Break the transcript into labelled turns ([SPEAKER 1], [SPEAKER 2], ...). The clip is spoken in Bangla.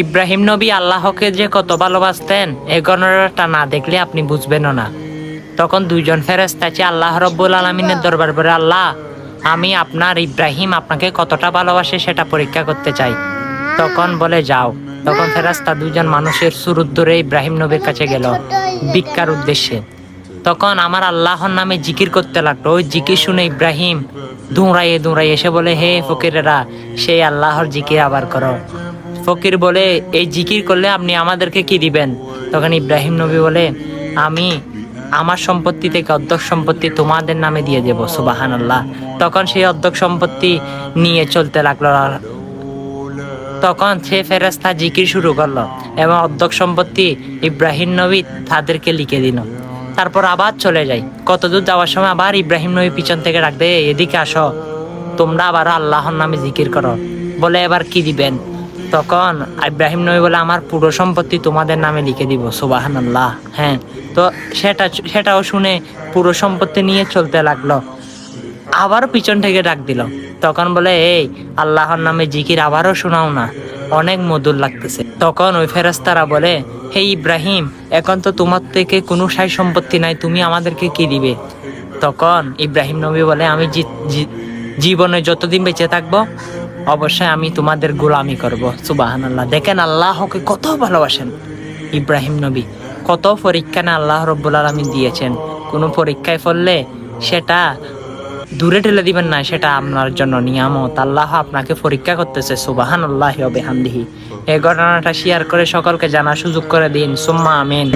[SPEAKER 1] ইব্রাহিম নবী আল্লাহকে যে কত ভালোবাসতেন এই গণনাটা না দেখলে আপনি বুঝবেনও না। তখন দুইজন ফেরেশতা আছে আল্লাহ রব্বুল আলামিনের দরবার করে, আল্লাহ আমি আপনার ইব্রাহিম আপনাকে কতটা ভালোবাসে সেটা পরীক্ষা করতে চাই। তখন বলে যাও। তখন ফেরেশতা দুজন মানুষের সুরুত ধরে ইব্রাহিম নবীর কাছে গেল ভিক্ষার উদ্দেশ্যে। তখন আমার আল্লাহর নামে জিকির করতে লাগলো। ওই জিকির শুনে ইব্রাহিম দৌড়াইয়ে এসে বলে, হে ফকিরেরা, সেই আল্লাহর জিকির আবার করো। ফকির বলে, এই জিকির করলে আপনি আমাদেরকে কি দিবেন? তখন ইব্রাহিম নবী বলে, আমি আমার সম্পত্তি থেকে অর্ধেক সম্পত্তি তোমাদের নামে দিয়ে দেব। সুবহানাল্লাহ। তখন সেই অর্ধেক সম্পত্তি নিয়ে চলতে লাগলো। তখন সে ফেরেশতা জিকির শুরু করলো এবং অর্ধেক সম্পত্তি ইব্রাহিম নবী তাদেরকে লিখে দিল। তারপর আবার চলে যাই। কতদূর যাওয়ার সময় আবার ইব্রাহিম নবী পিছন থেকে ডাক দেয়, এদিকে আসো, তোমরা আবার আল্লাহর নামে জিকির করো। বলে এবার কি দিবেন? তখন ইব্রাহিম নবী বলে, আমার পুরো সম্পত্তি তোমাদের নামে লিখে দিব। সুবহানাল্লাহ। হ্যাঁ, তো সেটাও শুনে পুরো সম্পত্তি নিয়ে চলতে লাগলো। আবারও পিছন থেকে ডাক দিল। তখন বলে, এই আল্লাহর নামে জিকির আবারও শোনাও না, অনেক মধুর লাগতেছে। তখন ওই ফেরেশতারা বলে, হে ইব্রাহিম, এখন তো তোমার থেকে কোনো সাই সম্পত্তি নাই, তুমি আমাদেরকে কি দিবে? তখন ইব্রাহিম নবী বলে, আমি জীবনে যতদিন বেঁচে থাকবো অবশ্যই আমি তোমাদের গোলামি করব। সুবহানাল্লাহ। দেখেন আল্লাহকে কত ভালোবাসেন ইব্রাহিম নবী, কত পরীক্ষা না আল্লাহ রব্বুল আলামিন দিয়েছেন। কোনো পরীক্ষায় পড়লে সেটা দূরে ঠেলে দিবেন না, সেটা আপনার জন্য নিয়ামত। আল্লাহ আপনাকে পরীক্ষা করতেছে। সুবহানাল্লাহি ওয়া বিহামদিহি। এই ঘটনাটা শেয়ার করে সকলকে জানার সুযোগ করে দিন। সুম্মা আমিন।